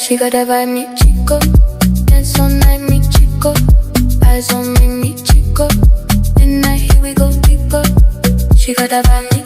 She got that vibe, mi chico. Dance all night, mi chico. Eyes on me, mi chico. Midnight, here we go, deeper. She got that vibe, mi